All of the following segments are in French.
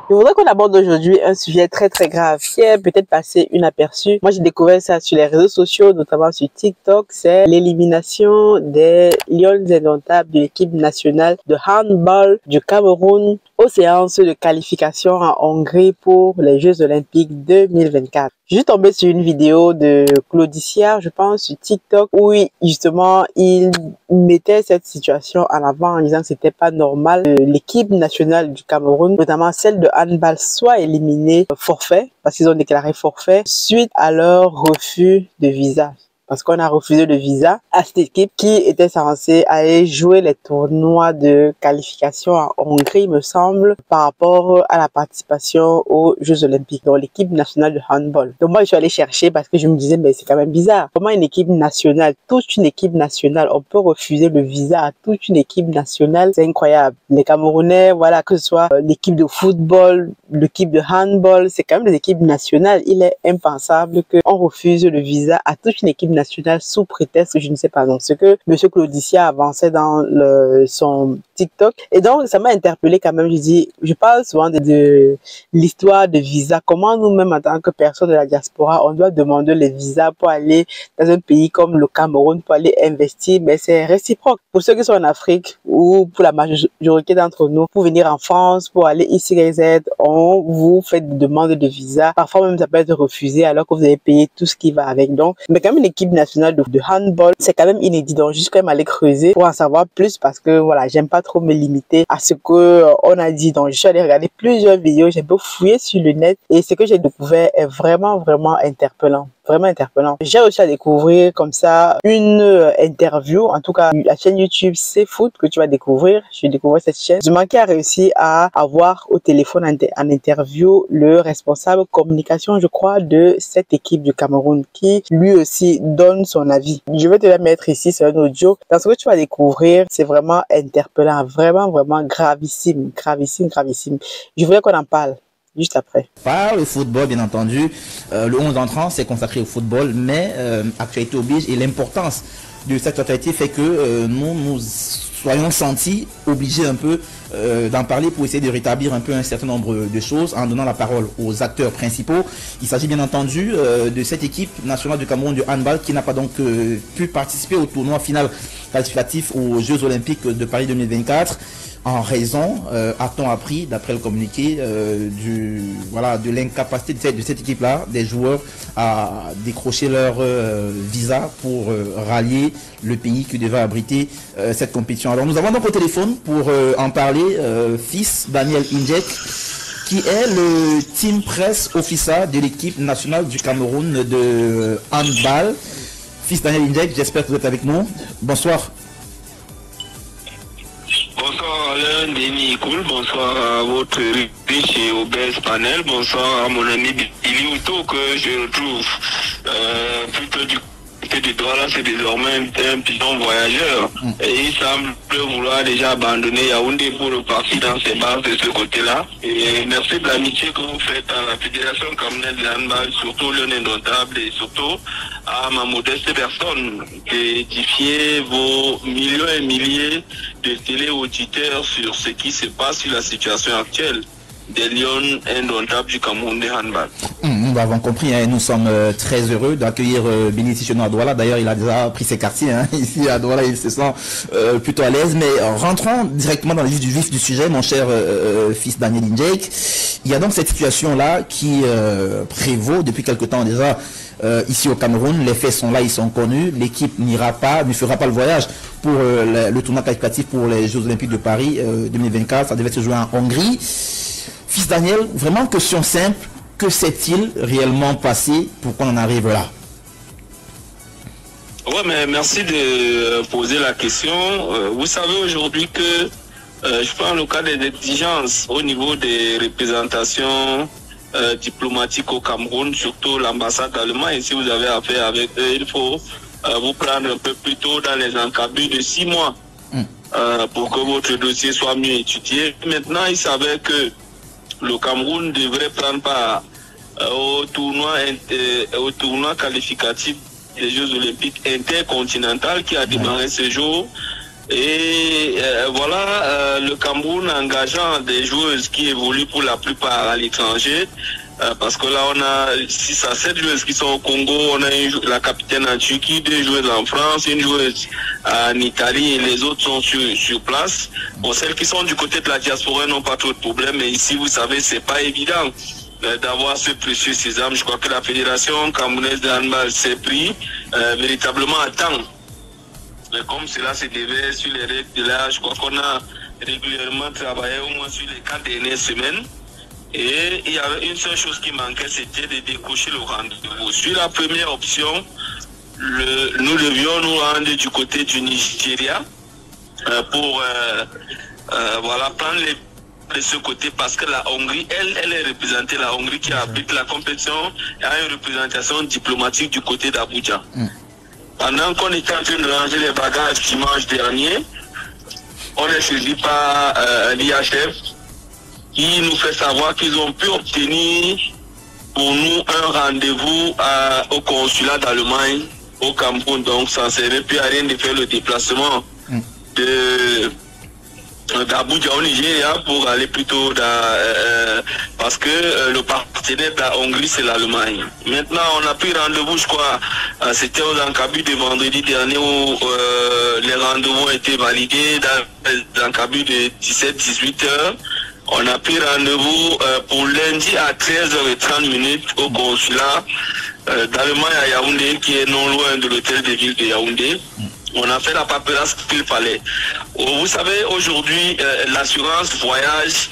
Je voudrais qu'on aborde aujourd'hui un sujet très très grave qui est peut-être passé inaperçu. Moi, j'ai découvert ça sur les réseaux sociaux, notamment sur TikTok. C'est l'élimination des Lions indomptables de l'équipe nationale de handball du Cameroun aux séances de qualification en Hongrie pour les Jeux Olympiques 2024. Je suis tombée sur une vidéo de Claudicia, je pense, sur TikTok, où justement, il mettait cette situation en avant en disant que c'était pas normal que l'équipe nationale du Cameroun, notamment celle de handball, soit éliminée forfait, parce qu'ils ont déclaré forfait, suite à leur refus de visa. Parce qu'on a refusé le visa à cette équipe qui était censée aller jouer les tournois de qualification en Hongrie, me semble, par rapport à la participation aux Jeux Olympiques, donc l'équipe nationale de handball. Donc moi, je suis allée chercher parce que je me disais, mais c'est quand même bizarre. Comment une équipe nationale, toute une équipe nationale, on peut refuser le visa à toute une équipe nationale? C'est incroyable. Les Camerounais, voilà, que ce soit l'équipe de football, l'équipe de handball, c'est quand même des équipes nationales. Il est impensable qu'on refuse le visa à toute une équipe nationale sous prétexte, je ne sais pas. Donc, ce que Monsieur Claudicia avançait dans son TikTok. Et donc, ça m'a interpellé quand même. Je parle souvent de l'histoire de visa. Comment nous-mêmes, en tant que personnes de la diaspora, on doit demander les visas pour aller dans un pays comme le Cameroun, pour aller investir. Mais c'est réciproque. Pour ceux qui sont en Afrique ou pour la majorité d'entre nous, pour venir en France, pour aller ici, on vous fait des demandes de visa. Parfois même, ça peut être refusé alors que vous avez payé tout ce qui va avec. Donc, mais quand même, l'équipe nationale de handball, c'est quand même inédit. Donc, juste quand même aller creuser pour en savoir plus parce que voilà, j'aime pas trop me limiter à ce que on a dit. Donc, je suis allée regarder plusieurs vidéos, j'ai un peu fouillé sur le net et ce que j'ai découvert est vraiment, vraiment interpellant. Vraiment interpellant. J'ai réussi à découvrir comme ça une interview, en tout cas la chaîne YouTube C'est Foot que tu vas découvrir. Je découvrir cette chaîne. Zuman qui a réussi à avoir au téléphone en interview le responsable communication, je crois, de cette équipe du Cameroun qui lui aussi donne son avis. Je vais te la mettre ici sur un audio. Dans ce que tu vas découvrir, c'est vraiment interpellant, vraiment, vraiment gravissime, gravissime, gravissime. Je voulais qu'on en parle. Juste après. Par le football, bien entendu, le 11 entrant c'est consacré au football, mais actualité oblige et l'importance de cette actualité fait que nous soyons sentis obligés un peu d'en parler pour essayer de rétablir un peu un certain nombre de choses en donnant la parole aux acteurs principaux. Il s'agit bien entendu de cette équipe nationale du Cameroun du handball qui n'a pas donc pu participer au tournoi final qualificatif aux Jeux Olympiques de Paris 2024. En raison, a-t-on appris, d'après le communiqué, de l'incapacité de cette équipe-là, des joueurs, à décrocher leur visa pour rallier le pays qui devait abriter cette compétition. Alors nous avons donc au téléphone pour en parler Fils Daniel Injek, qui est le team presse officer de l'équipe nationale du Cameroun de handball. Fils Daniel Injek, j'espère que vous êtes avec nous. Bonsoir. Bonsoir Alain, Denis Cool, bonsoir à votre riche et obèse panel, bonsoir à mon ami Billy Outo que je retrouve plutôt du côté du droit, là c'est désormais un pigeon voyageur et il semble vouloir déjà abandonner Yaoundé pour repartir dans ses bases de ce côté-là. Et merci de l'amitié que vous faites à la Fédération camerounaise de handball, surtout Lion indomptable et surtout à ma modeste personne d'édifier vos millions et milliers de téléauditeurs sur ce qui se passe sur la situation actuelle des Lions indomptables du Cameroun de handball. Nous avons compris, hein, nous sommes très heureux d'accueillir Billy ici chez nous à Douala. D'ailleurs, il a déjà pris ses quartiers ici à Douala, il se sent plutôt à l'aise. Mais rentrons directement dans le vif du sujet, mon cher Fils Daniel Injek. Il y a donc cette situation-là qui prévaut depuis quelque temps déjà ici au Cameroun. Les faits sont là, ils sont connus. L'équipe ne fera pas le voyage pour le tournoi qualificatif pour les Jeux Olympiques de Paris 2024. Ça devait se jouer en Hongrie. Fils Daniel, vraiment question simple, que s'est-il réellement passé pour qu'on en arrive là? Ouais, mais merci de poser la question. Vous savez aujourd'hui que je prends le cas des exigences au niveau des représentations diplomatiques au Cameroun, surtout l'ambassade allemande. Et si vous avez affaire avec eux, il faut vous prendre un peu plus tôt dans les encablures de 6 mois pour que votre dossier soit mieux étudié. Maintenant, il s'avère que le Cameroun devrait prendre part au tournoi qualificatif des Jeux Olympiques intercontinental qui a démarré ce jour Et voilà, le Cameroun engageant des joueuses qui évoluent pour la plupart à l'étranger. Parce que là, on a 6 à 7 joueuses qui sont au Congo, on a la capitaine en Turquie, 2 joueuses en France, une joueuse en Italie et les autres sont sur place. Bon, celles qui sont du côté de la diaspora n'ont pas trop de problèmes, mais ici, vous savez, c'est pas évident d'avoir ce précieux sésame. Je crois que la Fédération camerounaise de handball s'est pris véritablement à temps. Mais comme cela se devait sur les règles de l'âge, je crois qu'on a régulièrement travaillé au moins sur les 4 dernières semaines. Et il y avait une seule chose qui manquait, c'était de décocher le rendez-vous. Sur la première option, nous devions nous rendre du côté du Nigeria pour voilà, prendre de ce côté parce que la Hongrie, elle est représentée, la Hongrie qui habite la compétition, a une représentation diplomatique du côté d'Abuja. Pendant qu'on était en train de ranger les bagages dimanche dernier, on est saisi par l'IHF qui nous fait savoir qu'ils ont pu obtenir pour nous un rendez-vous au consulat d'Allemagne au Cameroun. Donc ça ne servait plus à rien de faire le déplacement d'Abuja au Nigeria pour aller plutôt parce que le partenaire de la Hongrie c'est l'Allemagne. Maintenant on a pris rendez-vous, je crois, c'était aux encabus de vendredi dernier où les rendez-vous ont été validés dans les encabus de 17-18 heures. On a pris rendez-vous pour lundi à 13h30 au consulat d'Allemagne à Yaoundé, qui est non loin de l'hôtel de ville de Yaoundé. On a fait la paperasse qu'il fallait. Vous savez, aujourd'hui, l'assurance voyage,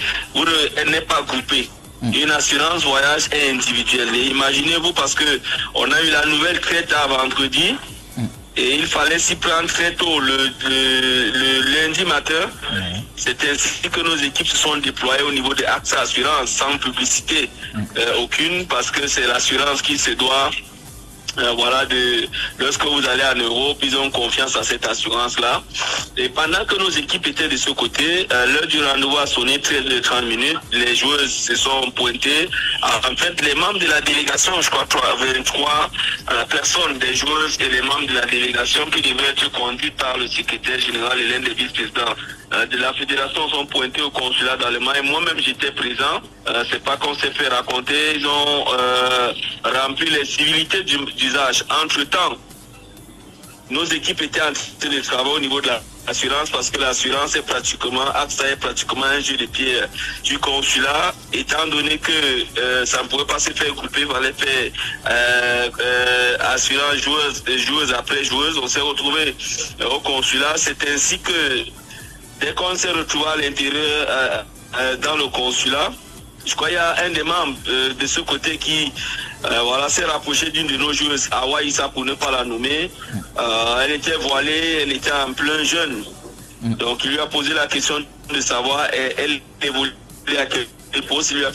elle n'est pas groupée. Une assurance voyage est individuelle. Et imaginez-vous, parce que on a eu la nouvelle traite à vendredi, et il fallait s'y prendre très tôt le lundi matin. C'est ainsi que nos équipes se sont déployées au niveau de AXA Assurance sans publicité aucune, parce que c'est l'assurance qui se doit. Voilà, lorsque vous allez en Europe, ils ont confiance à cette assurance-là. Et pendant que nos équipes étaient de ce côté, l'heure du rendez-vous a sonné 13h30, les joueuses se sont pointées. En fait, les membres de la délégation, je crois 23 personnes, des joueuses et les membres de la délégation qui devaient être conduites par le secrétaire général et l'un des vice-présidents de la fédération sont pointés au consulat d'Allemagne. Moi-même, j'étais présent. C'est pas qu'on s'est fait raconter. Ils ont rempli les civilités d'usage. Entre-temps, nos équipes étaient en train de travailler au niveau de l'assurance parce que l'assurance est pratiquement, AXA est pratiquement un jeu de pied du consulat. Étant donné que ça ne pourrait pas se faire grouper, il fallait faire assurance joueuse après joueuse. On s'est retrouvé au consulat. C'est ainsi que dès qu'on s'est retrouvé à l'intérieur dans le consulat, je crois qu'il y a un des membres de ce côté qui voilà, s'est rapproché d'une de nos joueuses, Awaïsa pour ne pas la nommer. Elle était voilée, elle était en plein jeûne. Donc il lui a posé la question de savoir, elle évoluait à quel poste, elle lui a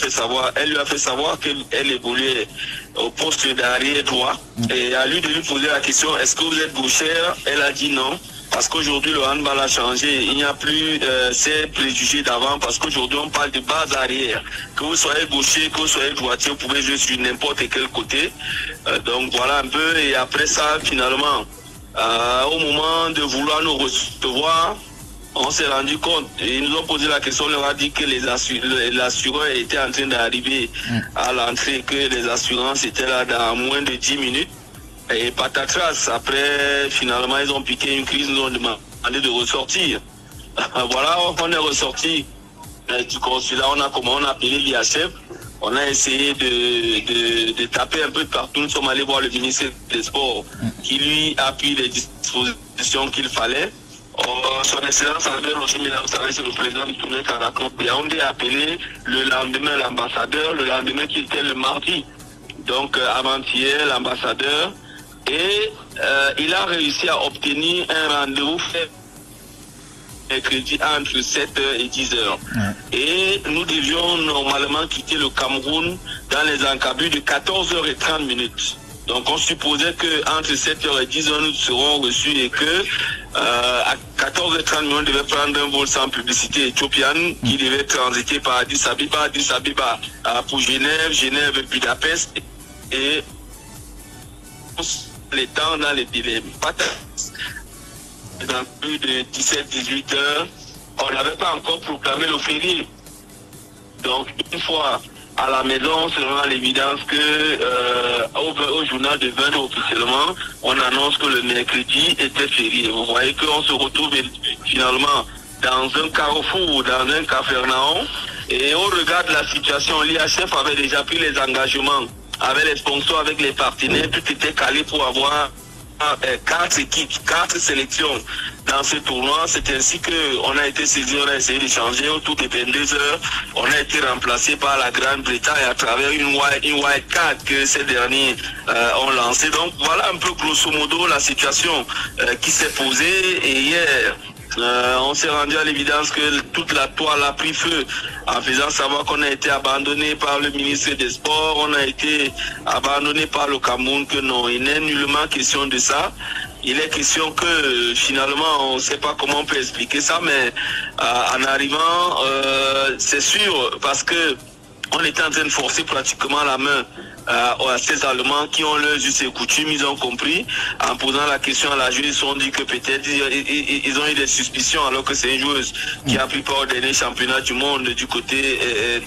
fait savoir qu'elle évoluait au poste d'arrière droit. Et à lui de lui poser la question, est-ce que vous êtes gauchère? Elle a dit non. Parce qu'aujourd'hui, le handball a changé. Il n'y a plus ces préjugés d'avant. Parce qu'aujourd'hui, on parle de base arrière. Que vous soyez gaucher, que vous soyez droitier, vous pouvez jouer sur n'importe quel côté. Donc voilà un peu. Et après ça, finalement, au moment de vouloir nous recevoir, on s'est rendu compte. Et ils nous ont posé la question. On leur a dit que l'assureur était en train d'arriver à l'entrée, que les assurances étaient là dans moins de 10 minutes. Et patatras, après, finalement, ils ont piqué une crise, ils nous ont demandé de ressortir. Voilà, on est ressorti du consulat, on a appelé l'IHF, on a essayé de taper un peu de partout. Nous sommes allés voir le ministère des Sports qui lui a pris les dispositions qu'il fallait. Son Excellence Albert Rochemila, vous savez, c'est le président du tournoi Caracon. Et on a appelé le lendemain l'ambassadeur, le lendemain qui était le mardi. Donc avant-hier, l'ambassadeur. Et il a réussi à obtenir un rendez-vous fait mercredi entre 7h et 10h. Et nous devions normalement quitter le Cameroun dans les encabus de 14h30. Donc on supposait qu'entre 7h et 10h nous serons reçus et que à 14h30 on devait prendre un vol sans publicité éthiopienne qui devait transiter par Addis Abeba pour Genève et Budapest. Et les temps dans les délais. dans plus de 17-18 heures, on n'avait pas encore proclamé le férié. Donc, une fois à la maison, on se rend à l'évidence que au journal de 20 officiellement, on annonce que le mercredi était férié. Vous voyez qu'on se retrouve finalement dans un carrefour, dans un cafarnaum, et au regard de la situation, l'IHF avait déjà pris les engagements avec les sponsors, avec les partenaires, tout était calé pour avoir 4 équipes, 4 sélections dans ce tournoi. C'est ainsi qu'on a été saisi, on a essayé d'échanger autour des 22 heures. On a été remplacé par la Grande-Bretagne à travers une wild card que ces derniers ont lancé. Donc voilà un peu grosso modo la situation qui s'est posée. Et hier, on s'est rendu à l'évidence que toute la toile a pris feu en faisant savoir qu'on a été abandonné par le ministre des Sports, on a été abandonné par le Cameroun, que non, il n'est nullement question de ça. Il est question que finalement on ne sait pas comment on peut expliquer ça, mais en arrivant, c'est sûr, parce que on était en train de forcer pratiquement la main à ces Allemands qui ont leurs us et coutumes, ils ont compris. En posant la question à la juge, ils se sont dit que peut-être ils ont eu des suspicions, alors que c'est une joueuse qui a pris part au dernier championnat du monde du côté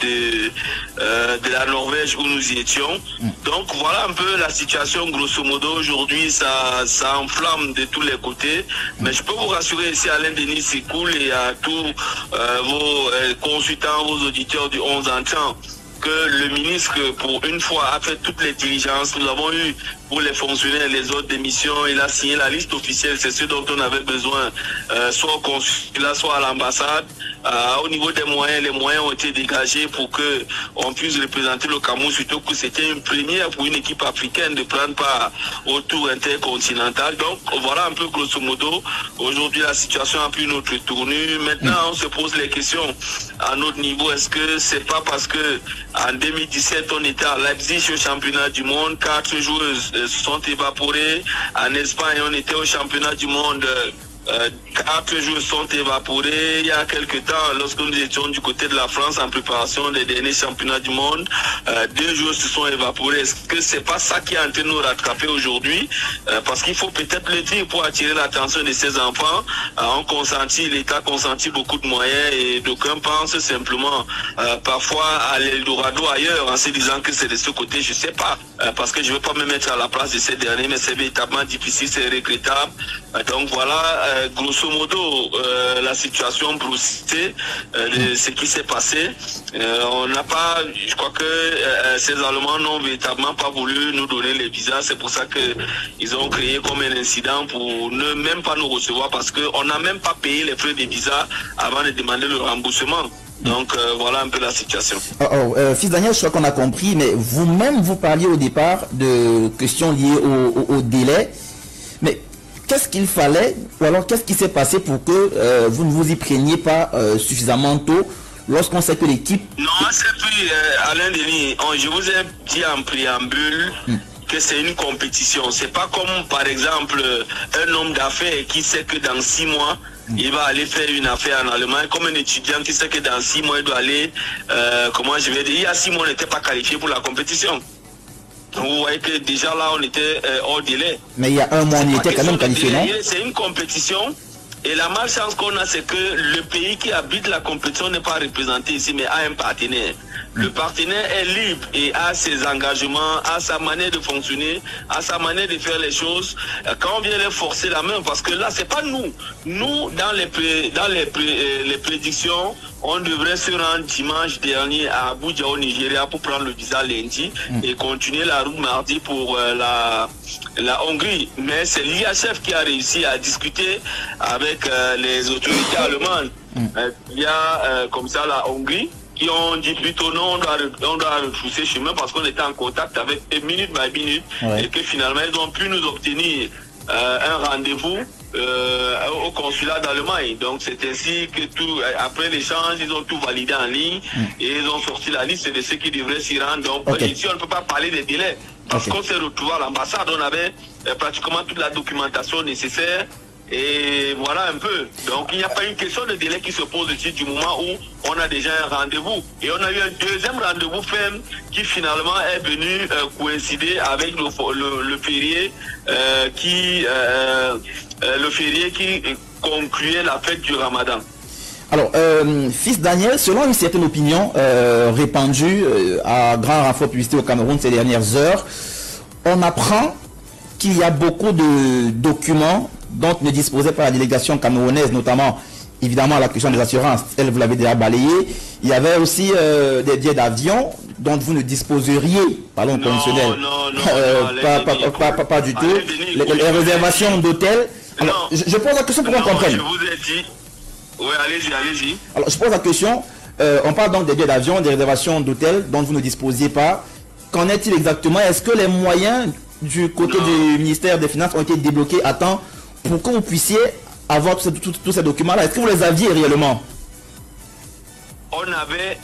de la Norvège où nous y étions. Donc voilà un peu la situation grosso modo. Aujourd'hui, ça enflamme de tous les côtés. Mais je peux vous rassurer ici, Alain Denis Sekoul, et à tous vos consultants, vos auditeurs du 11 entrants, que le ministre, pour une fois, a fait toutes les diligences. Nous avons eu, pour les fonctionnaires, les autres démissions. Il a signé la liste officielle. C'est ce dont on avait besoin, soit au consulat, soit à l'ambassade. Au niveau des moyens, les moyens ont été dégagés pour que on puisse représenter le Cameroun, surtout que c'était une première pour une équipe africaine de prendre part au tour intercontinental. Donc voilà un peu grosso modo. Aujourd'hui, la situation a pris une autre tournure. Maintenant, on se pose les questions à notre niveau. Est-ce que c'est pas parce que en 2017, on était à Leipzig au championnat du monde, 4 joueuses se sont évaporées. En Espagne, on était au championnat du monde, 4 joueurs sont évaporés. Il y a quelques temps, lorsque nous étions du côté de la France en préparation des derniers championnats du monde, 2 joueurs se sont évaporés. Est-ce que c'est pas ça qui est en train de nous rattraper aujourd'hui? Parce qu'il faut peut-être le dire pour attirer l'attention de ces enfants. L'État consentit beaucoup de moyens et d'aucuns pensent simplement parfois à l'Eldorado ailleurs en se disant que c'est de ce côté. Je sais pas, parce que je ne veux pas me mettre à la place de ces derniers, mais c'est véritablement difficile, c'est regrettable. Donc voilà, grosso modo, la situation broussée, ce qui s'est passé. On n'a pas, je crois que ces Allemands n'ont véritablement pas voulu nous donner les visas. C'est pour ça qu'ils ont créé comme un incident pour ne même pas nous recevoir, parce qu'on n'a même pas payé les frais de visa avant de demander le remboursement. Donc voilà un peu la situation. Fils Daniel, je crois qu'on a compris, mais vous-même, vous parliez au départ de questions liées au délai. Mais qu'est-ce qu'il fallait, ou alors qu'est-ce qui s'est passé pour que vous ne vous y preniez pas suffisamment tôt, lorsqu'on sait que l'équipe... Non, c'est plus, Alain Denis, je vous ai dit en préambule que c'est une compétition. C'est pas comme, par exemple, un homme d'affaires qui sait que dans 6 mois, il va aller faire une affaire en Allemagne, comme un étudiant qui sait que dans 6 mois, il doit aller, comment je vais dire, il y a 6 mois, on n'était pas qualifié pour la compétition. Vous voyez que déjà là, on était hors délai. Mais il y a un mois, on y était quand même qualifié, non? C'est une compétition. Et la malchance qu'on a, c'est que le pays qui habite la compétition n'est pas représenté ici, mais a un partenaire. Le partenaire est libre et a ses engagements, a sa manière de fonctionner, a sa manière de faire les choses. Quand on vient les forcer la main, parce que là, c'est pas nous. Nous, dans les prédictions, on devrait se rendre dimanche dernier à Abuja au Nigeria pour prendre le visa lundi et continuer la route mardi pour la Hongrie. Mais c'est l'IHF qui a réussi à discuter avec les autorités allemandes via comme ça la Hongrie, qui ont dit plutôt non, on doit retrousser chemin parce qu'on était en contact avec minute by minute et que finalement ils ont pu nous obtenir un rendez-vous au consulat d'Allemagne. Donc c'est ainsi que après l'échange, ils ont tout validé en ligne et ils ont sorti la liste de ceux qui devraient s'y rendre. Donc ici on ne peut pas parler des délais parce qu'on s'est retrouvé à l'ambassade, on avait pratiquement toute la documentation nécessaire. Et voilà un peu. Donc il n'y a pas une question de délai qui se pose ici du moment où on a déjà un rendez-vous. Et on a eu un deuxième rendez-vous ferme qui finalement est venu coïncider avec le férié qui le férié qui concluait la fête du Ramadan. Alors, fils Daniel, selon une certaine opinion répandue à grand renfort de publicité au Cameroun ces dernières heures, on apprend qu'il y a beaucoup de documents dont ne disposait pas la délégation camerounaise, notamment évidemment la question des assurances, elle vous l'avez déjà balayé. Il y avait aussi des billets d'avion dont vous ne disposeriez, parlons conditionnel, pas du tout. Les réservations d'hôtels. Je pose la question pour qu'on comprenne. Je vous ai dit. Oui, allez-y. Alors, je pose la question. On parle donc des billets d'avion, des réservations d'hôtels dont vous ne disposiez pas. Qu'en est-il exactement? Est-ce que les moyens du côté du ministère des Finances ont été débloqués à temps pour que vous puissiez avoir tous ces documents-là? Est-ce que vous les aviez réellement?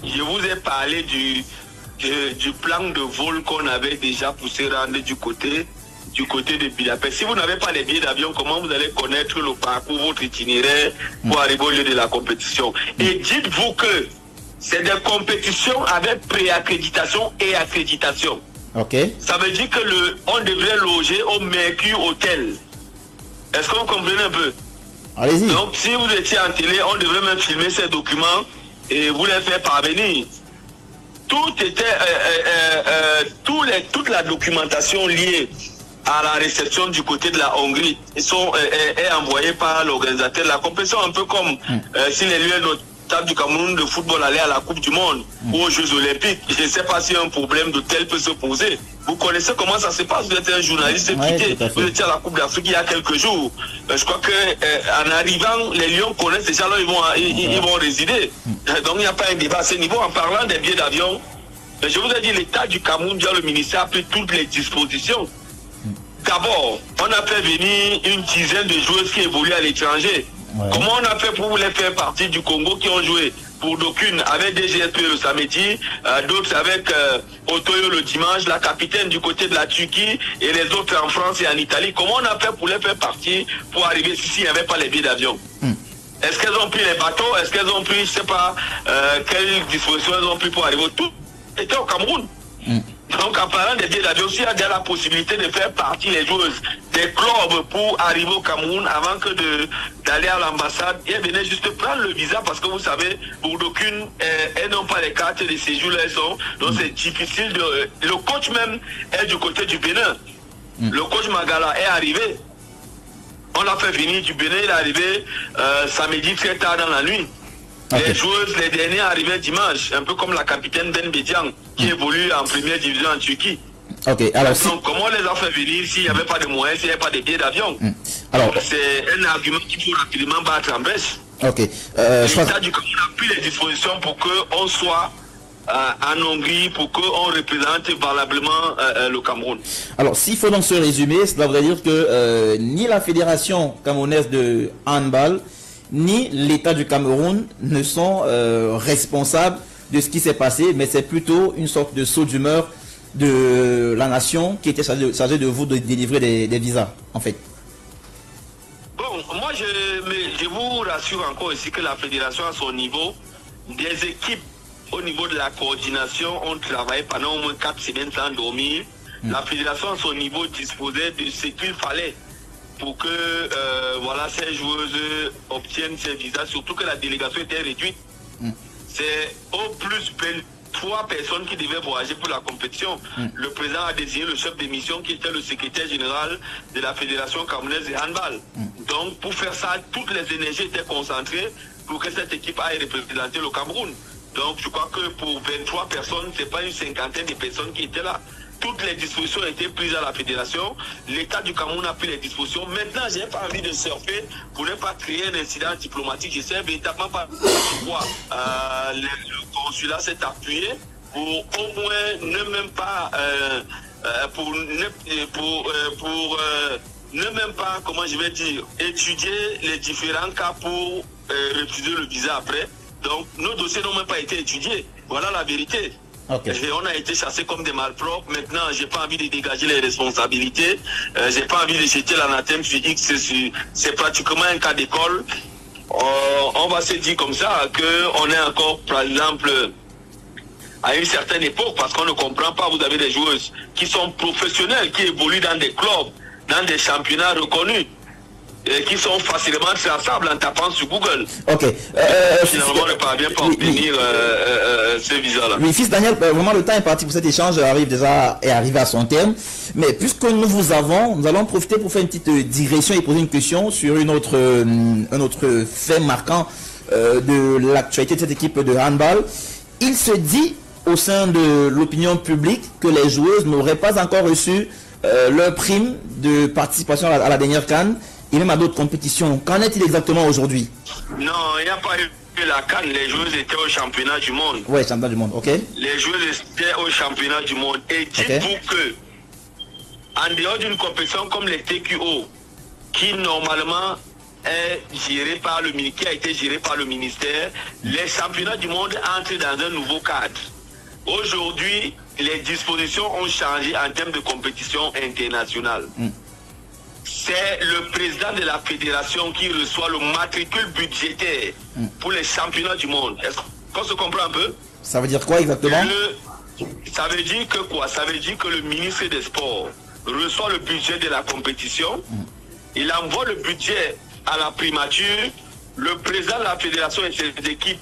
Je vous ai parlé du plan de vol qu'on avait déjà pour se rendre du côté de Budapest. Si vous n'avez pas les billets d'avion, comment vous allez connaître le parcours, votre itinéraire pour arriver au lieu de la compétition? Et dites-vous que c'est des compétitions avec préaccréditation et accréditation. Ok. Ça veut dire que on devrait loger au Mercure Hotel. Est-ce que vous comprenez un peu? Allez-y. Donc si vous étiez en télé, on devrait même filmer ces documents et vous les faire parvenir. Tout était, toute la documentation liée à la réception du côté de la Hongrie est envoyée par l'organisateur de la compétition, un peu comme si les lieux notables du Cameroun de football allaient à la Coupe du Monde ou aux Jeux Olympiques. Je ne sais pas si un problème de tel peut se poser. Vous connaissez comment ça se passe? Vous êtes un journaliste impliqué. Vous étiez à la Coupe d'Afrique il y a quelques jours. Je crois qu'en arrivant, les Lions connaissent déjà là ils vont résider. Donc il n'y a pas un débat à ce niveau. En parlant des billets d'avion, je vous ai dit, l'État du Cameroun, le ministère a pris toutes les dispositions. D'abord, on a fait venir une dizaine de joueurs qui évoluent à l'étranger. Ouais. Comment on a fait pour les faire partie du Congo qui ont joué pour d'aucunes avec DGSP le samedi, d'autres avec Otoyo le dimanche, la capitaine du côté de la Turquie et les autres en France et en Italie. Comment on a fait pour les faire partie pour arriver ici s'il n'y avait pas les billets d'avion? Est-ce qu'elles ont pris les bateaux? Est-ce qu'elles ont pris, je ne sais pas, quelles dispositions elles ont pris pour arriver? Tout était au Cameroun. Donc en parlant des billets d'avion, s'il y a déjà la possibilité de faire partie les joueuses des clubs pour arriver au Cameroun avant que d'aller à l'ambassade, elles venaient juste prendre le visa parce que vous savez, pour d'aucunes, elles n'ont pas les cartes de séjour là elles sont. Donc c'est difficile de... Le coach même est du côté du Bénin. Le coach Magala est arrivé. On l'a fait venir du Bénin, il est arrivé samedi très tard dans la nuit. Okay. Les joueuses, les derniers arrivaient dimanche, un peu comme la capitaine Ben Bedian qui évolue en première division en Turquie. Ok, alors donc, comment on les a fait venir s'il n'y avait pas de moyens, s'il n'y avait pas de billets d'avion? Alors, c'est un argument qu'il faut rapidement battre en baisse. Ok. L'État du Cameroun a pris les dispositions pour qu'on soit en Hongrie, pour qu'on représente valablement le Cameroun. Alors, s'il faut donc se résumer, cela voudrait dire que ni la Fédération camerounaise de handball, ni l'État du Cameroun ne sont responsables de ce qui s'est passé, mais c'est plutôt une sorte de saut d'humeur de la nation qui était chargée de vous de délivrer des visas, en fait. Bon, moi je vous rassure encore ici que la fédération à son niveau, des équipes au niveau de la coordination ont travaillé pendant au moins 4 semaines sans dormir. La fédération à son niveau disposait de ce qu'il fallait pour que voilà, ces joueuses obtiennent ces visas, surtout que la délégation était réduite. C'est au plus 3 personnes qui devaient voyager pour la compétition. Le président a désigné le chef de mission qui était le secrétaire général de la Fédération camerounaise de handball. Donc pour faire ça, toutes les énergies étaient concentrées pour que cette équipe aille représenter le Cameroun. Donc je crois que pour 23 personnes, ce n'est pas une cinquantaine de personnes qui étaient là. Toutes les dispositions ont été prises à la fédération. L'État du Cameroun a pris les dispositions. Maintenant, je n'ai pas envie de surfer pour ne pas créer un incident diplomatique. Je sais véritablement pas pourquoi le consulat s'est appuyé pour au moins ne même pas ne même pas, comment je vais dire, étudier les différents cas pour refuser le visa après. Donc nos dossiers n'ont même pas été étudiés. Voilà la vérité. Okay. Et on a été chassés comme des malpropres. Maintenant, j'ai pas envie de dégager les responsabilités. J'ai pas envie de jeter l'anathème sur X. C'est pratiquement un cas d'école. On va se dire comme ça qu'on est encore, par exemple, à une certaine époque, parce qu'on ne comprend pas. Vous avez des joueuses qui sont professionnelles, qui évoluent dans des clubs, dans des championnats reconnus. et qui sont facilement traçables en tapant sur Google. Ok. Finalement, on ne parvient pas à obtenir ce visa-là. Oui, fils Daniel, vraiment le temps est parti pour cet échange, arrive à son terme. Mais puisque nous vous avons, nous allons profiter pour faire une petite digression et poser une question sur un autre fait marquant de l'actualité de cette équipe de handball. Il se dit au sein de l'opinion publique que les joueuses n'auraient pas encore reçu leur prime de participation à la dernière CAN et même à d'autres compétitions. Qu'en est-il exactement aujourd'hui? Non, il n'y a pas eu la CAN. Les joueuses étaient au championnat du monde. Oui, championnat du monde, ok. Les joueuses étaient au championnat du monde. Et dites-vous que, en dehors d'une compétition comme les TQO, qui normalement est géré par qui a été géré par le ministère, les championnats du monde entrent dans un nouveau cadre. Aujourd'hui, les dispositions ont changé en termes de compétition internationale. C'est le président de la fédération qui reçoit le matricule budgétaire pour les championnats du monde. Est-ce qu'on se comprend un peu? Ça veut dire quoi exactement? Ça veut dire que quoi? Ça veut dire que le ministre des Sports reçoit le budget de la compétition, il envoie le budget à la primature, le président de la fédération et ses équipes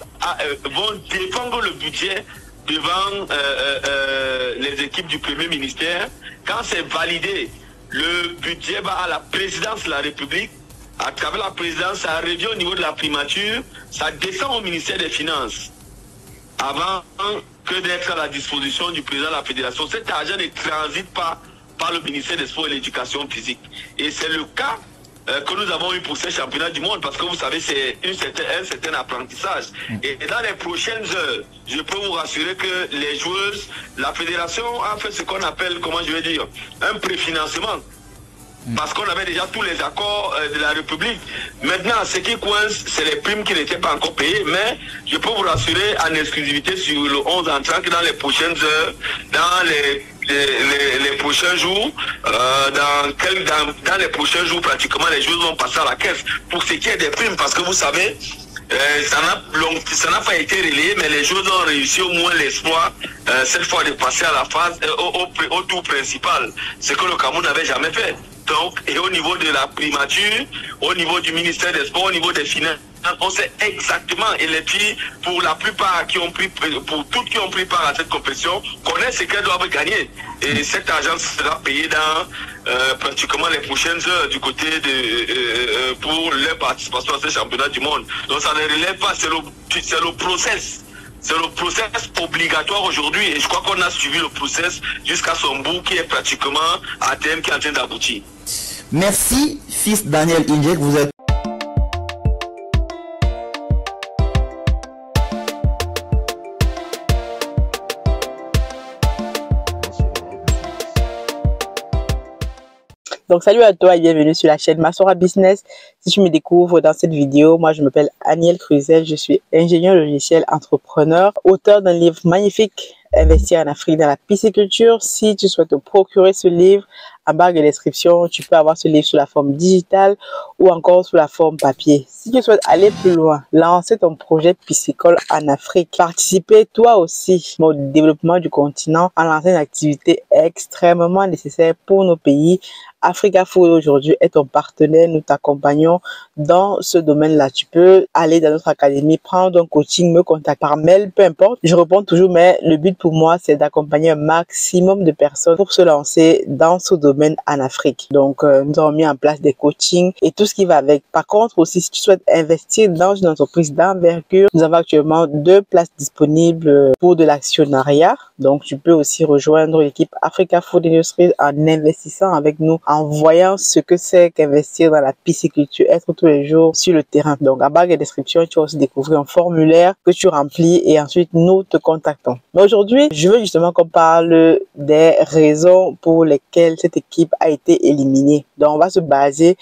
vont défendre le budget devant les équipes du premier ministère. Quand c'est validé, le budget va à la présidence de la République. À travers la présidence, ça revient au niveau de la primature, ça descend au ministère des Finances. Avant que d'être à la disposition du président de la fédération, cet argent ne transite pas par le ministère des Sports et de l'Éducation physique. Et c'est le cas que nous avons eu pour ces championnats du monde, parce que vous savez, c'est un certain apprentissage. Et dans les prochaines heures, je peux vous rassurer que les joueuses, la fédération a fait ce qu'on appelle, comment je vais dire, un préfinancement. Parce qu'on avait déjà tous les accords de la République. Maintenant, ce qui coince, c'est les primes qui n'étaient pas encore payées. Mais je peux vous rassurer en exclusivité sur le 11 entrant que dans les prochaines heures, dans les prochains jours, dans les prochains jours, pratiquement, les joueurs vont passer à la caisse pour ce qui est des primes. Parce que vous savez, ça n'a pas été relayé, mais les joueurs ont réussi au moins l'espoir, cette fois, de passer à la phase, au tour principal. Ce que le Cameroun n'avait jamais fait. Donc, et au niveau de la primature, au niveau du ministère des Sports, au niveau des finances, on sait exactement, et les filles, pour la plupart pour toutes qui ont pris part à cette compétition, connaissent ce qu'elles doivent gagner. Et cet argent sera payé dans pratiquement les prochaines heures du côté de pour leur participation à ce championnat du monde. Donc ça ne relève pas, c'est le process. C'est le process obligatoire aujourd'hui et je crois qu'on a suivi le process jusqu'à son bout qui est pratiquement à terme, qui est en train d'aboutir. Merci, fils Daniel Injek, vous êtes... Donc salut à toi et bienvenue sur la chaîne Masora Business. Si tu me découvres dans cette vidéo, moi je m'appelle Aniel Cruzel, je suis ingénieur logiciel, entrepreneur, auteur d'un livre magnifique, Investir en Afrique dans la pisciculture. Si tu souhaites te procurer ce livre, en barre de description, tu peux avoir ce livre sous la forme digitale ou encore sous la forme papier. Si tu souhaites aller plus loin, lancer ton projet piscicole en Afrique, participer toi aussi au développement du continent en lançant une activité extrêmement nécessaire pour nos pays, Africa Food aujourd'hui est ton partenaire. Nous t'accompagnons dans ce domaine-là. Tu peux aller dans notre académie, prendre un coaching, me contacter par mail, peu importe. Je réponds toujours, mais le but pour moi, c'est d'accompagner un maximum de personnes pour se lancer dans ce domaine en Afrique. Donc, nous avons mis en place des coachings et tout ce qui va avec. Par contre, aussi, si tu souhaites investir dans une entreprise d'envergure, nous avons actuellement 2 places disponibles pour de l'actionnariat. Donc, tu peux aussi rejoindre l'équipe Africa Food Industries en investissant avec nous, en voyant ce que c'est qu'investir dans la pisciculture, être tous les jours sur le terrain. Donc, en barre de description, tu vas aussi découvrir un formulaire que tu remplis et ensuite nous te contactons. Mais aujourd'hui, je veux justement qu'on parle des raisons pour lesquelles cette équipe a été éliminée. Donc, on va se baser,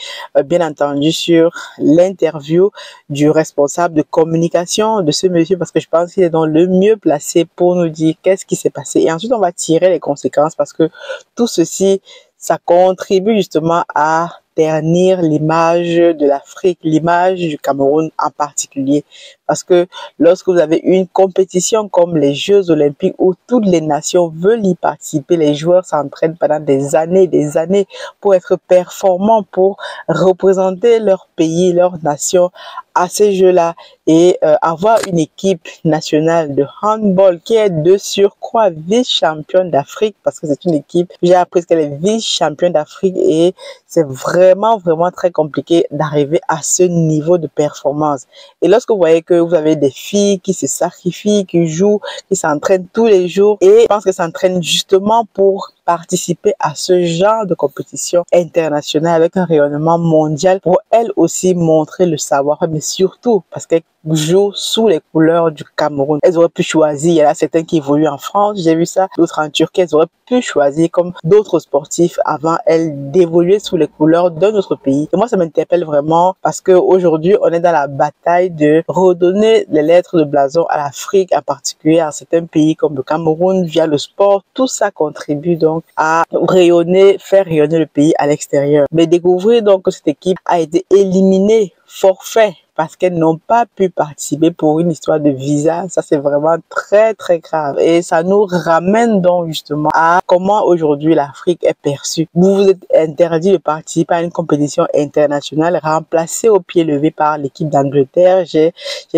bien entendu, sur l'interview du responsable de communication de ce monsieur parce que je pense qu'il est donc le mieux placé pour nous dire qu'est-ce qui s'est passé. Et ensuite, on va tirer les conséquences parce que tout ceci, ça contribue justement à ternir l'image de l'Afrique, l'image du Cameroun en particulier. Parce que lorsque vous avez une compétition comme les Jeux Olympiques où toutes les nations veulent y participer, les joueurs s'entraînent pendant des années pour être performants, pour représenter leur pays, leur nation à ces Jeux-là et avoir une équipe nationale de handball qui est de surcroît vice-championne d'Afrique parce que c'est une équipe, j'ai appris qu'elle est vice-championne d'Afrique et c'est vraiment très compliqué d'arriver à ce niveau de performance. Et lorsque vous voyez que vous avez des filles qui se sacrifient, qui jouent, qui s'entraînent tous les jours et je pense que s'entraînent justement pour participer à ce genre de compétition internationale avec un rayonnement mondial pour elles aussi montrer le savoir, mais surtout parce qu'elles jouent sous les couleurs du Cameroun. Elles auraient pu choisir, il y en a certains qui évoluent en France, j'ai vu ça, d'autres en Turquie, elles auraient pu choisir comme d'autres sportifs avant elles d'évoluer sous les couleurs d'un autre pays. Et moi, ça m'interpelle vraiment parce qu'aujourd'hui, on est dans la bataille de redonner les lettres de blason à l'Afrique, en particulier à certains pays comme le Cameroun via le sport. Tout ça contribue donc à rayonner, faire rayonner le pays à l'extérieur. Mais découvrir donc que cette équipe a été éliminée, forfait, parce qu'elles n'ont pas pu participer pour une histoire de visa. Ça, c'est vraiment très grave. Et ça nous ramène donc justement à comment aujourd'hui l'Afrique est perçue. Vous vous êtes interdit de participer à une compétition internationale remplacée au pied levé par l'équipe d'Angleterre. J'ai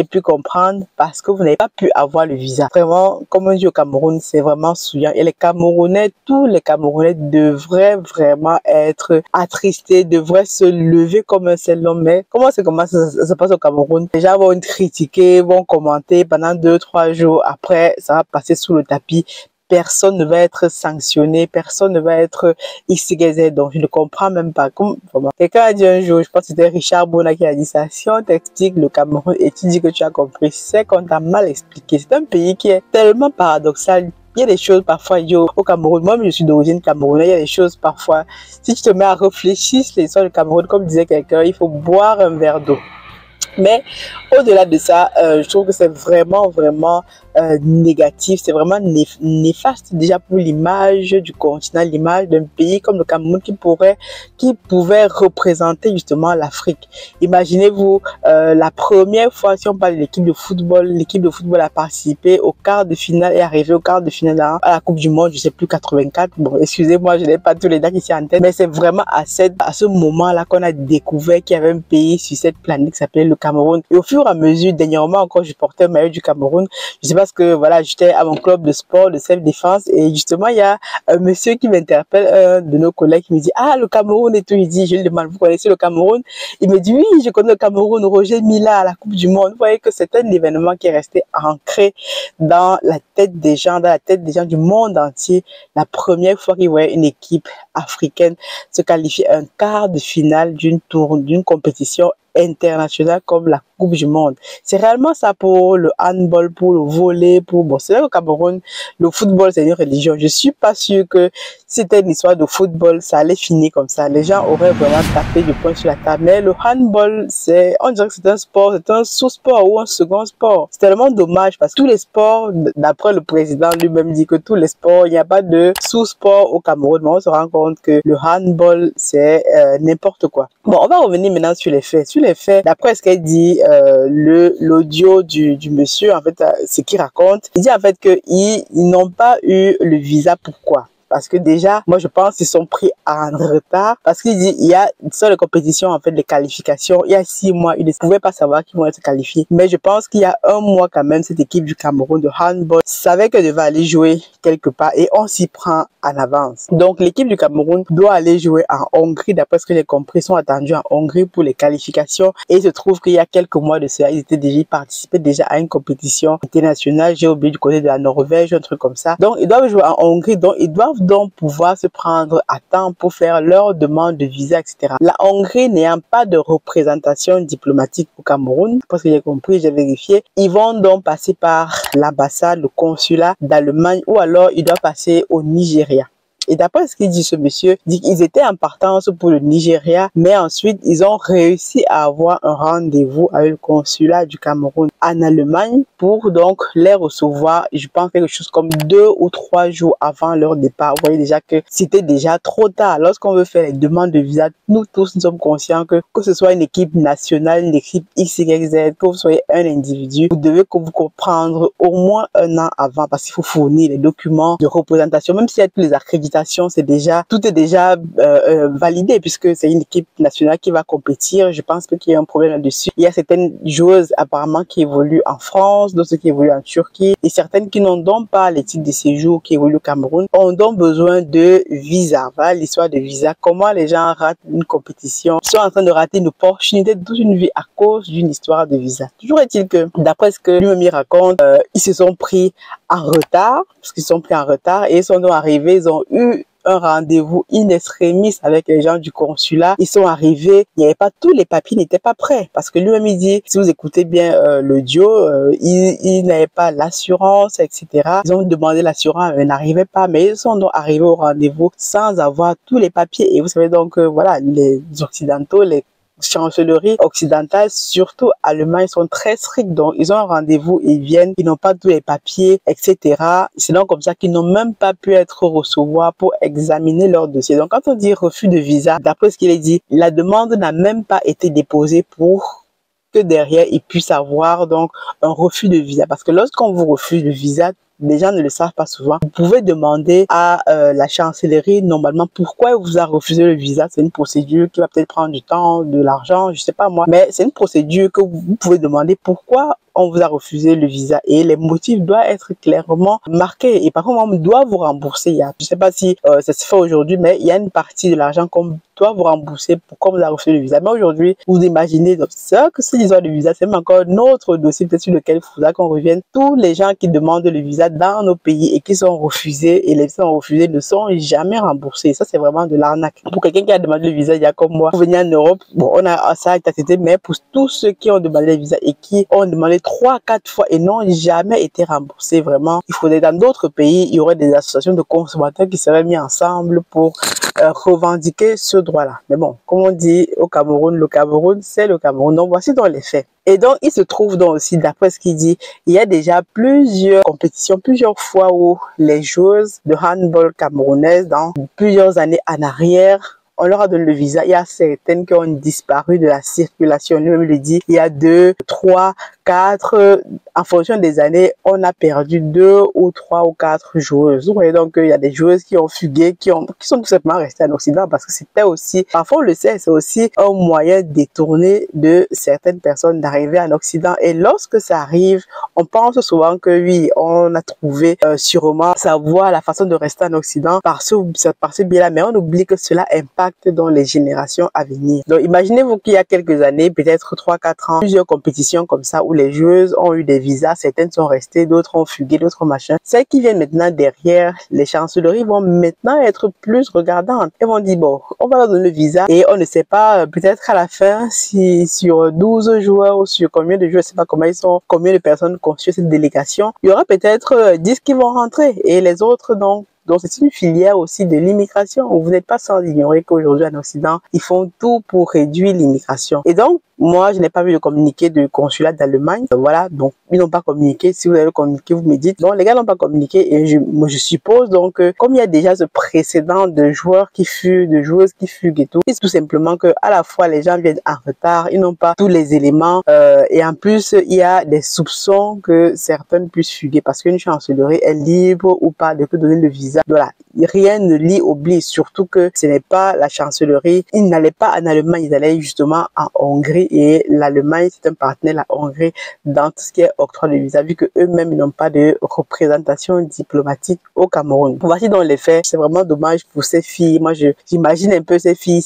pu comprendre parce que vous n'avez pas pu avoir le visa. Vraiment, comme on dit au Cameroun, c'est vraiment souillant. Et les Camerounais, tous les Camerounais devraient vraiment être attristés, devraient se lever comme un seul homme. Mais comment ça se passe au Cameroun? Les gens vont critiquer, vont commenter pendant 2-3 jours. Après, ça va passer sous le tapis. Personne ne va être sanctionné, personne ne va être XYZ. Donc, je ne comprends même pas. Quelqu'un a dit un jour, je pense que c'était Richard Bona qui a dit ça, si on t'explique le Cameroun et tu dis que tu as compris, c'est qu'on t'a mal expliqué. C'est un pays qui est tellement paradoxal. Il y a des choses parfois au Cameroun, moi je suis d'origine camerounaise, il y a des choses parfois, si tu te mets à réfléchir sur l'histoire du Cameroun, comme disait quelqu'un, il faut boire un verre d'eau. Mais au-delà de ça, je trouve que c'est vraiment négatif, c'est vraiment néfaste déjà pour l'image du continent, l'image d'un pays comme le Cameroun qui pouvait représenter justement l'Afrique. Imaginez-vous la première fois, si on parle de l'équipe de football a participé au quart de finale et arrivé au quart de finale à la Coupe du Monde, je sais plus 84. Bon, excusez-moi, je n'ai pas tous les dates ici en tête, mais c'est vraiment à ce moment-là qu'on a découvert qu'il y avait un pays sur cette planète qui s'appelait le Cameroun. Et au fur et à mesure, dernièrement encore, je portais un maillot du Cameroun. Je sais pas ce que, voilà, j'étais à mon club de sport, de self-défense, et justement, il y a un monsieur qui m'interpelle, un de nos collègues, qui me dit, ah, le Cameroun et tout. Il dit, je lui demande, vous connaissez le Cameroun? Il me dit, oui, je connais le Cameroun, Roger Mila à la Coupe du Monde. Vous voyez que c'est un événement qui est resté ancré dans la tête des gens, du monde entier. La première fois qu'ils voyaient une équipe africaine se qualifier à un quart de finale d'une compétition internationale comme la Coupe du Monde. C'est réellement ça pour le handball, pour le volley, c'est vrai qu'au Cameroun, le football, c'est une religion. Je suis pas sûre que si c'était une histoire de football, ça allait finir comme ça. Les gens auraient vraiment tapé du poing sur la table. Mais le handball, on dirait que c'est un sport, c'est un sous-sport ou un second sport. C'est tellement dommage parce que tous les sports, d'après le président lui-même dit que tous les sports, il n'y a pas de sous-sport au Cameroun. Mais on se rend compte que le handball, c'est n'importe quoi. Bon, on va revenir maintenant sur les faits. Sur les faits, d'après ce qu'elle dit, l'audio du monsieur, en fait, ce qu'il raconte, il dit en fait qu'ils n'ont pas eu le visa. Pourquoi? Parce que déjà, moi je pense qu'ils sont pris en retard. Parce qu'il dit, il y a sur les compétitions, en fait, les qualifications, il y a 6 mois, ils ne pouvaient pas savoir qu'ils vont être qualifiés. Mais je pense qu'il y a 1 mois quand même, cette équipe du Cameroun de handball savait qu'elle devait aller jouer quelque part et on s'y prend en avance. Donc l'équipe du Cameroun doit aller jouer en Hongrie, d'après ce que j'ai compris, ils sont attendus en Hongrie pour les qualifications. Et il se trouve qu'il y a quelques mois de cela, ils participaient déjà à une compétition internationale, j'ai oublié du côté de la Norvège, un truc comme ça. Donc ils doivent jouer en Hongrie, donc ils doivent donc pouvoir se prendre à temps pour faire leur demande de visa, etc. La Hongrie n'ayant pas de représentation diplomatique au Cameroun, parce que j'ai compris, j'ai vérifié, ils vont donc passer par l'ambassade, le consulat d'Allemagne ou alors ils doivent passer au Nigeria. Et d'après ce qu'il dit, ce monsieur, dit qu'ils étaient en partance pour le Nigeria, mais ensuite, ils ont réussi à avoir un rendez-vous avec le consulat du Cameroun en Allemagne pour donc les recevoir, je pense quelque chose comme 2 ou 3 jours avant leur départ. Vous voyez déjà que c'était déjà trop tard. Lorsqu'on veut faire les demandes de visa, nous tous, nous sommes conscients que ce soit une équipe nationale, une équipe XYZ, que vous soyez un individu, vous devez vous comprendre au moins 1 an avant parce qu'il faut fournir les documents de représentation. Même s'il y a toutes les accréditations, tout est déjà validé puisque c'est une équipe nationale qui va compétir. Je pense qu'il y a un problème là-dessus. Il y a certaines joueuses apparemment qui évoluent en France, d'autres qui évoluent en Turquie et certaines qui n'ont donc pas les titres de séjour qui évoluent au Cameroun ont donc besoin de visa. Voilà l'histoire de visa. Comment les gens ratent une compétition, ils sont en train de rater une opportunité de toute une vie à cause d'une histoire de visa. Toujours est-il que, d'après ce que lui-même raconte, ils se sont pris en retard, parce qu'ils sont pris en retard et ils sont donc arrivés, ils ont eu un rendez-vous in extremis avec les gens du consulat. Ils sont arrivés, il n'y avait pas tous les papiers, n'étaient pas prêts. Parce que lui-même, il dit, si vous écoutez bien l'audio, il n'avait pas l'assurance, etc. Ils ont demandé l'assurance, elle n'arrivait pas, mais ils sont donc arrivés au rendez-vous sans avoir tous les papiers. Et vous savez donc, voilà, les Occidentaux, les chancelleries occidentales, surtout Allemagne, sont très stricts. Donc, ils ont un rendez-vous, ils viennent, ils n'ont pas tous les papiers, etc. C'est donc comme ça qu'ils n'ont même pas pu être recevoir pour examiner leur dossier. Donc, quand on dit refus de visa, d'après ce qu'il est dit, la demande n'a même pas été déposée pour que derrière, ils puissent avoir donc un refus de visa. Parce que lorsqu'on vous refuse le visa, les gens ne le savent pas souvent. Vous pouvez demander à la chancellerie normalement pourquoi elle vous a refusé le visa. C'est une procédure qui va peut-être prendre du temps, de l'argent, je sais pas moi. Mais c'est une procédure que vous pouvez demander pourquoi on vous a refusé le visa et les motifs doivent être clairement marqués. Et par contre, on doit vous rembourser. Je sais pas si ça se fait aujourd'hui, mais il y a une partie de l'argent qu'on doit vous rembourser pour qu'on vous a refusé le visa. Mais aujourd'hui, vous imaginez, donc, ça que c'est l'histoire du visa, c'est même encore notre dossier peut-être sur lequel il faudra qu'on revienne. Tous les gens qui demandent le visa dans nos pays et qui sont refusés et les visas refusés ne sont jamais remboursés. Ça, c'est vraiment de l'arnaque. Pour quelqu'un qui a demandé le visa, il y a comme moi, pour venir en Europe, bon, on a ça été, mais pour tous ceux qui ont demandé le visa et qui ont demandé 3-4 fois et n'ont jamais été remboursés, vraiment, il faudrait dans d'autres pays, il y aurait des associations de consommateurs qui seraient mis ensemble pour revendiquer ce droit-là. Mais bon, comme on dit au Cameroun, le Cameroun, c'est le Cameroun. Donc, voici dans les faits. Et donc, il se trouve donc aussi, d'après ce qu'il dit, il y a déjà plusieurs compétitions, plusieurs fois où les joueuses de handball camerounaises, dans plusieurs années en arrière, on leur a donné le visa. Il y a certaines qui ont disparu de la circulation. Lui-même le dit, il y a 2, 3, 4, en fonction des années, on a perdu 2 ou 3 ou 4 joueuses. Vous voyez donc qu'il y a des joueuses qui ont fugué, qui sont tout simplement restées en Occident parce que c'était aussi, parfois on le sait, c'est aussi un moyen détourné de certaines personnes d'arriver en Occident. Et lorsque ça arrive, on pense souvent que oui, on a trouvé sûrement sa voie, la façon de rester en Occident par ce biais-là, mais on oublie que cela impacte dans les générations à venir. Donc imaginez-vous qu'il y a quelques années, peut-être 3-4 ans, plusieurs compétitions comme ça où les joueuses ont eu des visas, certaines sont restées, d'autres ont fugué, d'autres machin. Celles qui viennent maintenant derrière, les chancelleries vont maintenant être plus regardantes. Elles vont dire, bon, on va leur donner le visa et on ne sait pas, peut-être à la fin, si sur 12 joueurs ou sur combien de joueurs, je sais pas comment ils sont, combien de personnes constituent cette délégation, il y aura peut-être 10 qui vont rentrer et les autres donc. Donc, c'est une filière aussi de l'immigration. Vous n'êtes pas sans ignorer qu'aujourd'hui, en Occident, ils font tout pour réduire l'immigration. Et donc, moi, je n'ai pas vu de communiqué de consulat d'Allemagne. Voilà, donc, ils n'ont pas communiqué. Si vous avez communiqué, vous me dites. Donc, les gars n'ont pas communiqué. Et je suppose, donc, comme il y a déjà ce précédent de joueurs qui fuguent, de joueuses qui fuguent et tout, c'est tout simplement que, à la fois, les gens viennent en retard, ils n'ont pas tous les éléments, et en plus, il y a des soupçons que certaines puissent fuguer parce qu'une chancellerie est libre ou pas de donner le visa. Voilà, rien ne l'y oblige, surtout que ce n'est pas la chancellerie. Ils n'allaient pas en Allemagne, ils allaient justement en Hongrie et l'Allemagne, c'est un partenaire, la Hongrie, dans tout ce qui est octroi de visa, vu que eux-mêmes, ils n'ont pas de représentation diplomatique au Cameroun. Voici dans les faits, c'est vraiment dommage pour ces filles. Moi, j'imagine un peu ces filles,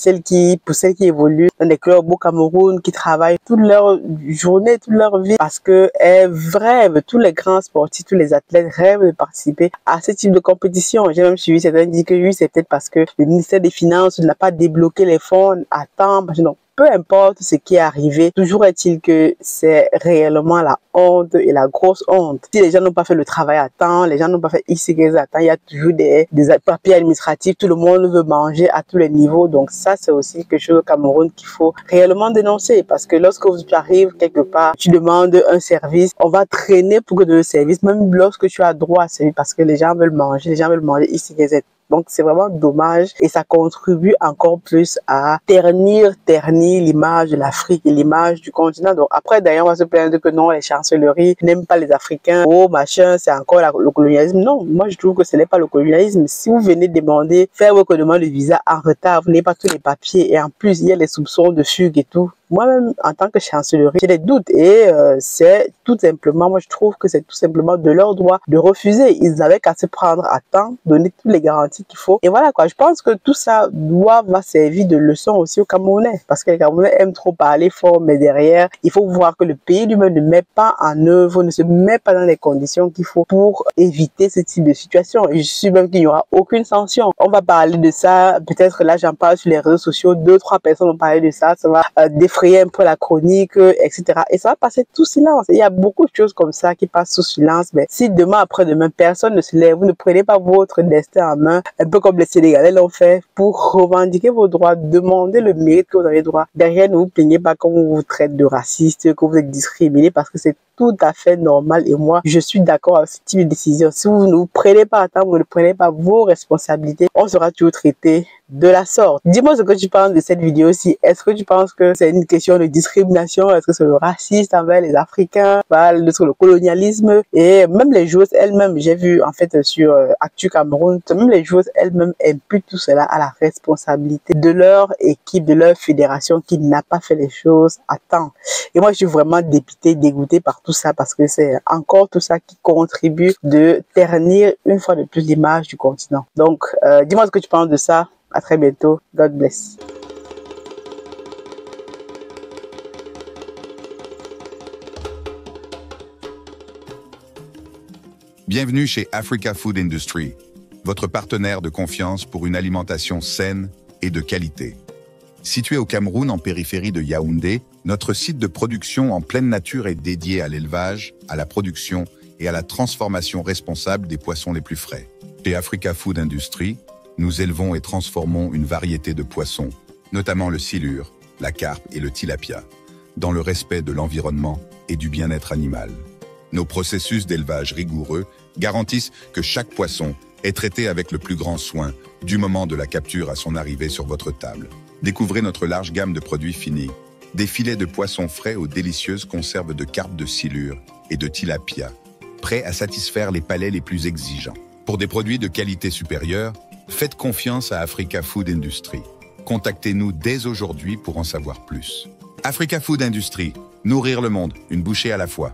pour celles qui évoluent dans des clubs au Cameroun, qui travaillent toute leur journée, toute leur vie, parce que elles rêvent, tous les grands sportifs, tous les athlètes rêvent de participer à ce type de compétition. J'ai même suivi certains disent que oui, c'est peut-être parce que le ministère des Finances n'a pas débloqué les fonds à temps. Non. peu importe ce qui est arrivé, toujours est-il que c'est réellement la honte et la grosse honte. Si les gens n'ont pas fait le travail à temps, les gens n'ont pas fait X, Y à temps, il y a toujours des papiers administratifs, tout le monde veut manger à tous les niveaux. Donc ça, c'est aussi quelque chose au Cameroun qu'il faut réellement dénoncer, parce que lorsque tu arrives quelque part, tu demandes un service, on va traîner pour que de le service, même lorsque tu as droit à service, parce que les gens veulent manger X, Y, Z. Donc, c'est vraiment dommage et ça contribue encore plus à ternir l'image de l'Afrique et l'image du continent. Donc, après, d'ailleurs, on va se plaindre que non, les chancelleries n'aiment pas les Africains. Oh, machin, c'est encore le colonialisme. Non, moi, je trouve que ce n'est pas le colonialisme. Si vous venez demander, faire votre demande de visa en retard, vous n'avez pas tous les papiers et en plus, il y a les soupçons de fugue et tout. Moi-même, en tant que chancellerie, j'ai des doutes et c'est tout simplement, moi je trouve que c'est tout simplement de leur droit de refuser. Ils n'avaient qu'à se prendre à temps, donner toutes les garanties qu'il faut. Et voilà quoi, je pense que tout ça va servir de leçon aussi aux Camerounais, parce que les Camerounais aiment trop parler fort, mais derrière, il faut voir que le pays lui-même ne met pas en œuvre, ne se met pas dans les conditions qu'il faut pour éviter ce type de situation. Et je suis même qu'il n'y aura aucune sanction. On va parler de ça, peut-être là j'en parle sur les réseaux sociaux, 2-3 personnes ont parlé de ça, ça va défrayer un peu la chronique, etc. Et ça va passer tout silence. Il y a beaucoup de choses comme ça qui passent sous silence. Mais si demain, après-demain, personne ne se lève, vous ne prenez pas votre destin en main, un peu comme les Sénégalais l'ont fait, pour revendiquer vos droits, demander le mérite que vous avez droit. Derrière, ne vous plaignez pas quand on vous traite de raciste, que vous êtes discriminé, parce que c'est tout à fait normal. Et moi, je suis d'accord avec ce type de décision. Si vous ne vous prenez pas à temps, vous ne prenez pas vos responsabilités, on sera toujours traité de la sorte. Dis-moi ce que tu penses de cette vidéo aussi. Est-ce que tu penses que c'est une question de discrimination? Est-ce que c'est le racisme envers les Africains? Sur le colonialisme? Et même les joueuses elles-mêmes, j'ai vu en fait sur Actu Cameroun, même les joueuses elles-mêmes imputent tout cela à la responsabilité de leur équipe, de leur fédération qui n'a pas fait les choses à temps. Et moi, je suis vraiment dépitée, dégoûtée par tout ça, parce que c'est encore tout ça qui contribue de ternir une fois de plus l'image du continent. Donc, dis-moi ce que tu penses de ça. À très bientôt. God bless. Bienvenue chez Africa Food Industry, votre partenaire de confiance pour une alimentation saine et de qualité. Situé au Cameroun en périphérie de Yaoundé, notre site de production en pleine nature est dédié à l'élevage, à la production et à la transformation responsable des poissons les plus frais. Chez Africa Food Industry, nous élevons et transformons une variété de poissons, notamment le silure, la carpe et le tilapia, dans le respect de l'environnement et du bien-être animal. Nos processus d'élevage rigoureux garantissent que chaque poisson est traité avec le plus grand soin, du moment de la capture à son arrivée sur votre table. Découvrez notre large gamme de produits finis, des filets de poissons frais aux délicieuses conserves de carpe de silure et de tilapia, prêts à satisfaire les palais les plus exigeants. Pour des produits de qualité supérieure, faites confiance à Africa Food Industry. Contactez-nous dès aujourd'hui pour en savoir plus. Africa Food Industry, nourrir le monde, une bouchée à la fois.